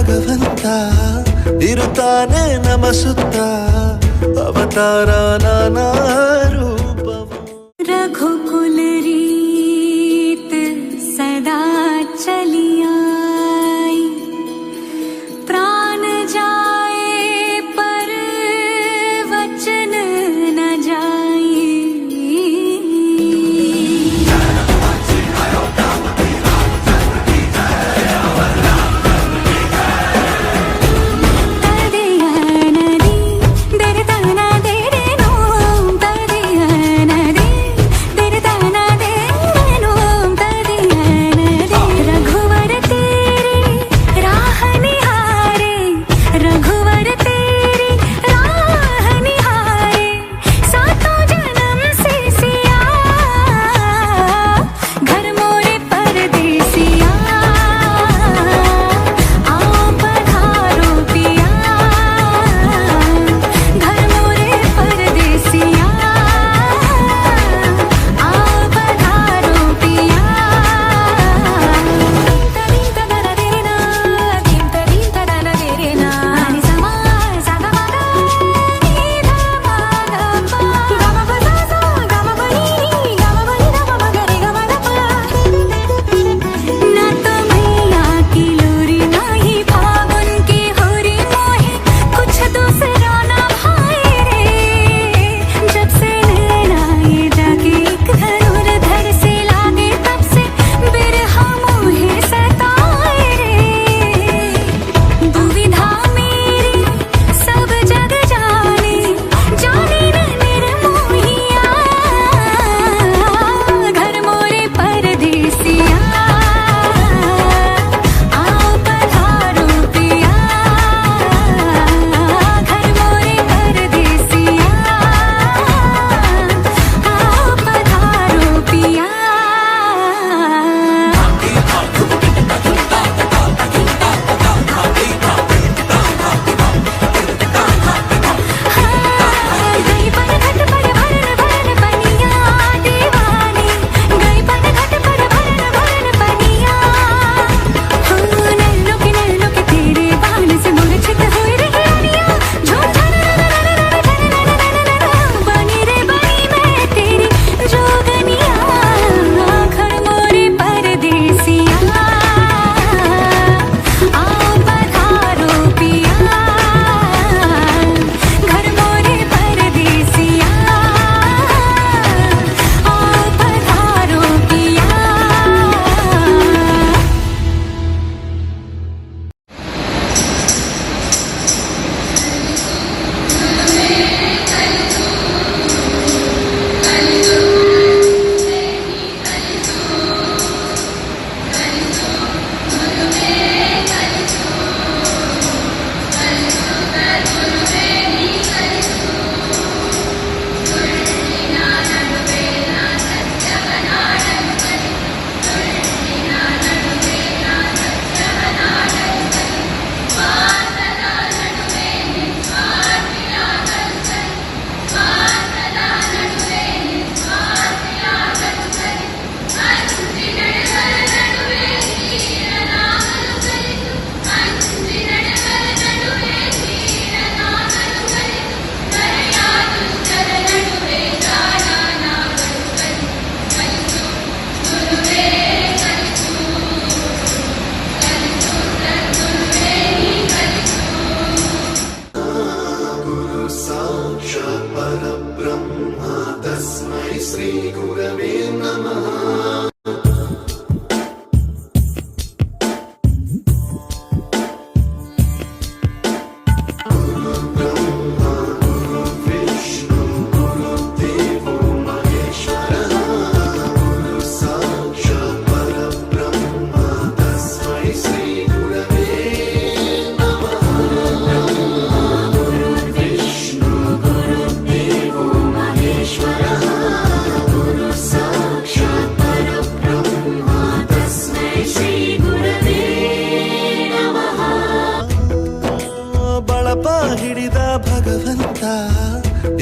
ಭಗವಂತ ಇರುತ್ತಾನೆ ನಮ ಸುತ್ತ ಅವತಾರ ನಾನಾ ರೂಪವು रघुकुल रीत सदा चली आई प्राण जाए पर वचन न जाए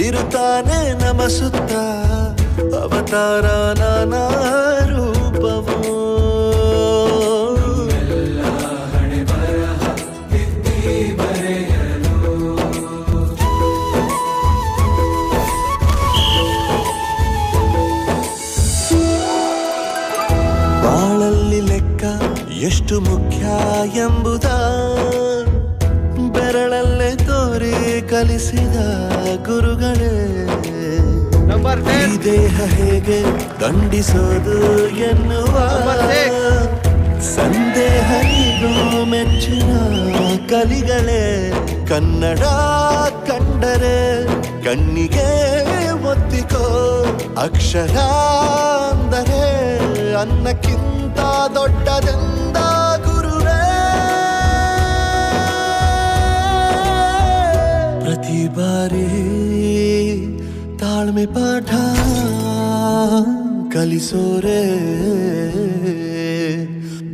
ಇರುತ್ತಾನೆ ನಮ ಸುತ್ತ ಅವತಾರ ನಾನಾ ರೂಪವು ಎಲ್ಲ ಹಣೆ ಬರಹ ಇಲ್ಲಿ ಲೆಕ್ಕ ಎಷ್ಟು ಮುಖ್ಯ ಎಂಬುದ ಬೆರಳಲ್ಲೇ ತೋರಿ ಕಲಿಸಿದ ಗುರುಗಳೇ. ಈ ದೇಹ ಹೇಗೆ ದಂಡಿಸೋದು ಎನ್ನುವ ಸಂದೇಹನಿಗೂ ಮೆಚ್ಚಿನ ಕಲಿಗಳೇ. ಕನ್ನಡ ಕಂಡರೆ ಕಣ್ಣಿಗೆ ಒತ್ತಿಕೋ, ಅಕ್ಷರ ಅಂದರೆ ಅನ್ನಕ್ಕಿಂತ ದೊಡ್ಡದೆಂದ ಗುರುವೇ. ಪ್ರತಿ ಬಾರಿ ತಾಳ್ಮೆ ಪಾಠ ಕಲಿಸೋರೆ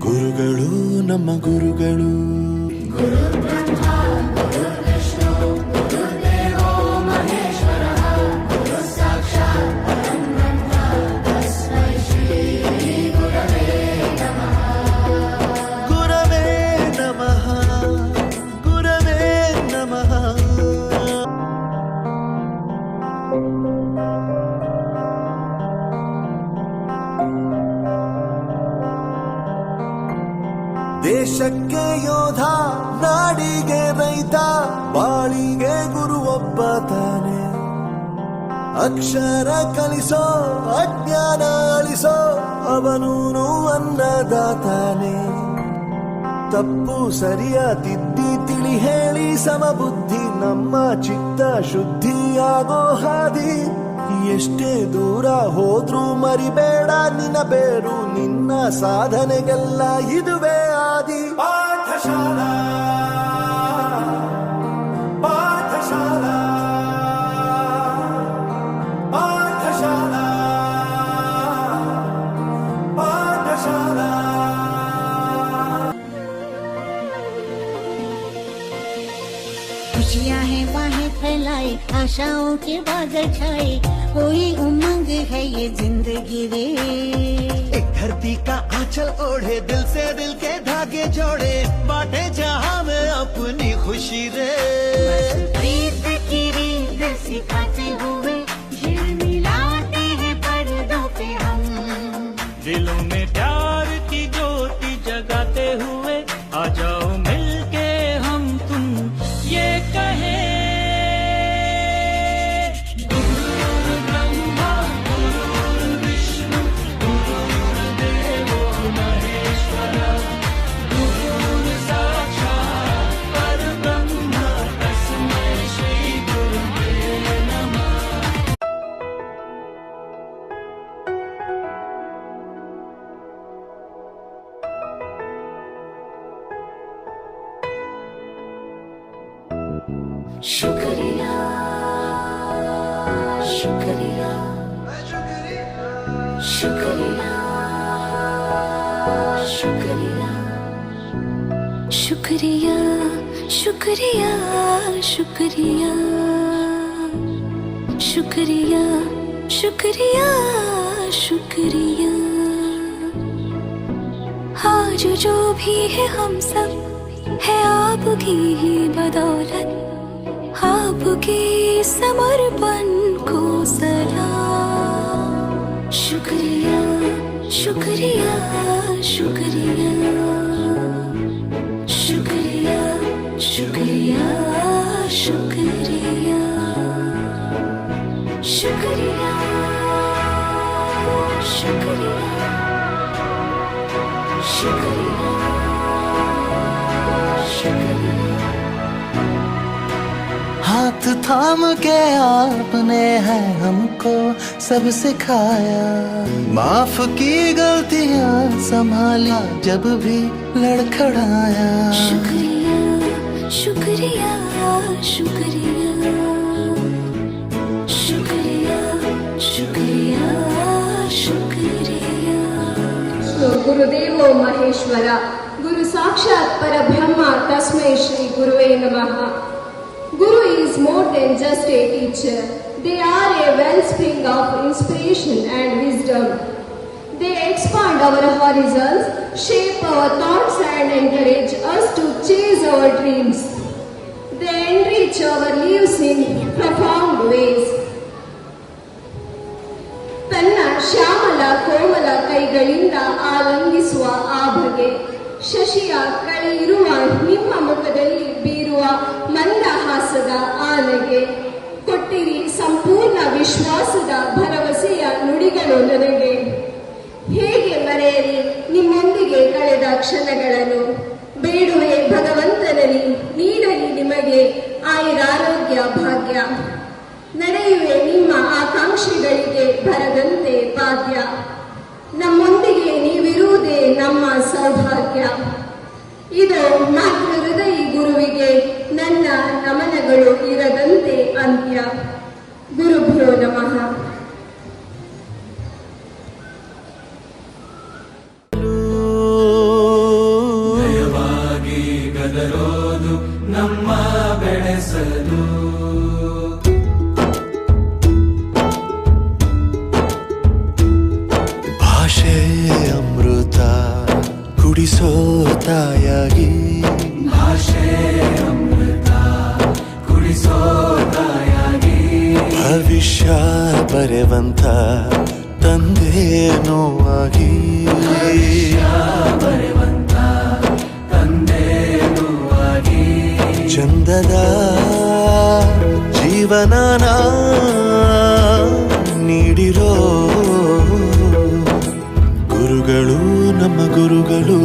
ಗುರುಗಳು, ನಮ್ಮ ಗುರುಗಳು. ದೇಶಕ್ಕೆ ಯೋಧ, ನಾಡಿಗೆ ರೈತ, ಬಾಳಿಗೆ ಗುರು ಒಬ್ಬ ತಾನೆ. ಅಕ್ಷರ ಕಲಿಸೋ, ಅಜ್ಞಾನ ಅಳಿಸೋ, ಅವನೂನು ಅನ್ನದಾತಾನೆ. ತಪ್ಪು ಸರಿಯ ತಿದ್ದಿ ತಿಳಿ ಹೇಳಿ ಸಮಬುದ್ಧಿ ನಮ್ಮ ಚಿತ್ತ ಶುದ್ಧಿಯಾಗೋ ಹಾದಿ. ಎಷ್ಟೇ ದೂರ ಹೋದ್ರೂ ಮರಿಬೇಡ ನಿನ್ನ ಬೇರು, ನಿನ್ನ ಸಾಧನೆಗೆಲ್ಲ ಇದುವೇ ಆದಿ. ಪಾಠಶಾಲಾ ಪಾಠಶಾಲಾ ಪಾಠಶಾಲಾ ಪಾಠಶಾಲಾ. खुशियाँ हैं बाहें फैलाए, आशाओं के बादल छाए, कोई उमंग है ये जिंदगी रे. एक धरती का आंचल ओढ़े, दिल से दिल के धागे जोड़े, बांटे जहां में अपनी खुशी रे. प्रीत की रीत सिखाते हुए झिलमिलाते हैं पर्दों पे हम. दिलों में प्यार की ज्योति जगाते हुए आ जाओ मिलके हम तुम ये कहे. गुरुर्ब्रह्मा गुरुर्विष्णु गुरुर्देवो महेश्वर, गुरुर् साक्षात् परब्रह्म तस्मै श्री गुरुवे नमः. शुक्रिया शुक्रिया शुक्रिया शुक्रिया शुक्रिया शुक्रिया शुक्रिया शुक्रिया शुक्रिया शुक्रिया. आज जो भी है हम सब है आपकी ही बदौलत, आपके समर्पण को सलाम. शुक्रिया शुक्रिया शुक्रिया शुक्रिया शुक्रिया शुक्रिया शुक्रिया शुक्रिया शुक्रिया शुक्रिया. हाथ थाम के आपने है हमको सब सिखाया, माफ की गलतियां संभाला जब भी लड़खड़ाया. शुक्रिया शुक्रिया शुक्रिया शुक्रिया शुक्रिया शुक्रिया. गुरुदेवो महेश्वर, गुरु साक्षात् परब्रह्म तस्मै श्री गुरुवे नमः. Guru is more than just a teacher. They are a wellspring of inspiration and wisdom. They expand our horizons, shape our thoughts and encourage us to chase our dreams. They enrich our lives in profound ways. ತನ್ನ ಶ್ಯಾಮಲ ಕೋಮಲ ಕೈಗಳಿಂದ ಆಲಂಗಿಸುವ ನಿಮಗೆ. ಶಶಿಯ ಕಳೆ ಇರುವ ನಿಮ್ಮ ಮುಖದಲ್ಲಿ ಬೀರುವ ಮಂದಹಾಸದ ಆನೆಗೆ ಕೊಟ್ಟಿರಿ ಸಂಪೂರ್ಣ ವಿಶ್ವಾಸದ ಭರವಸೆಯ ನುಡಿಗಳು ನನಗೆ. ಹೇಗೆ ಮರೆಯಲಿ ನಿಮ್ಮೊಂದಿಗೆ ಕಳೆದ ಕ್ಷಣಗಳನ್ನು. ಬೇಡುವೆ ಭಗವಂತನಲ್ಲಿ ನೀಡಲಿ ನಿಮಗೆ ಆಯುರಾರೋಗ್ಯ ಭಾಗ್ಯ. ನಡೆಯುವೆ ನಿಮ್ಮ ಆಕಾಂಕ್ಷೆಗಳಿಗೆ ಬರದಂತೆ ಬಾಧ್ಯ. ನಮ್ಮೊಂದಿಗೆ ನೀವಿರುವುದೇ ನಮ್ಮ ಸೌಭಾಗ್ಯ. ಇದು ಮಾತೃ ಹೃದಯಿ ಗುರುವಿಗೆ ನನ್ನ ನಮನಗಳು ಇರದಂತೆ ಅಂತ್ಯ. ಗುರುಭ್ಯೋ ನಮಃ. ದಯವಾಗಿ ಗದರೋದು ನಮ್ಮ ಬೆಳೆಸಲು. ಭಾಷೆ ಅಮೃತ ಕುಡಿಸೋ ತಾಯಾಗಿ. ಭಾಷೆ ಅಮೃತ ಕುಡಿಸೋ ತಾಯಾಗಿ. ಭವಿಷ್ಯ ಬರೆವಂತ ತಂದೇನೋ ಆಗಿ. ಬರೆವಂತ ತಂದೇನೋ ಆಗಿ. ಚಂದದ ಜೀವನನ ನೀಡಿರೋ ಗುರುಗಳು ನಮ್ಮ ಗುರುಗಳು.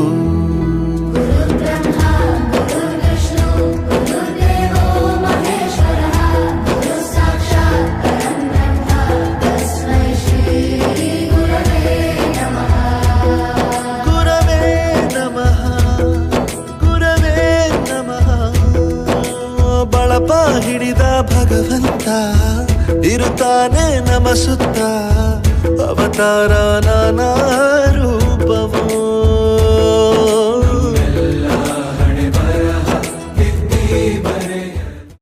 ಬಳಪ ಹಿಡಿದ ಭಗವಂತ ಇರುತ್ತಾನೆ ನಮ ಸುತ್ತ. ಅವತಾರ ನಾನಾ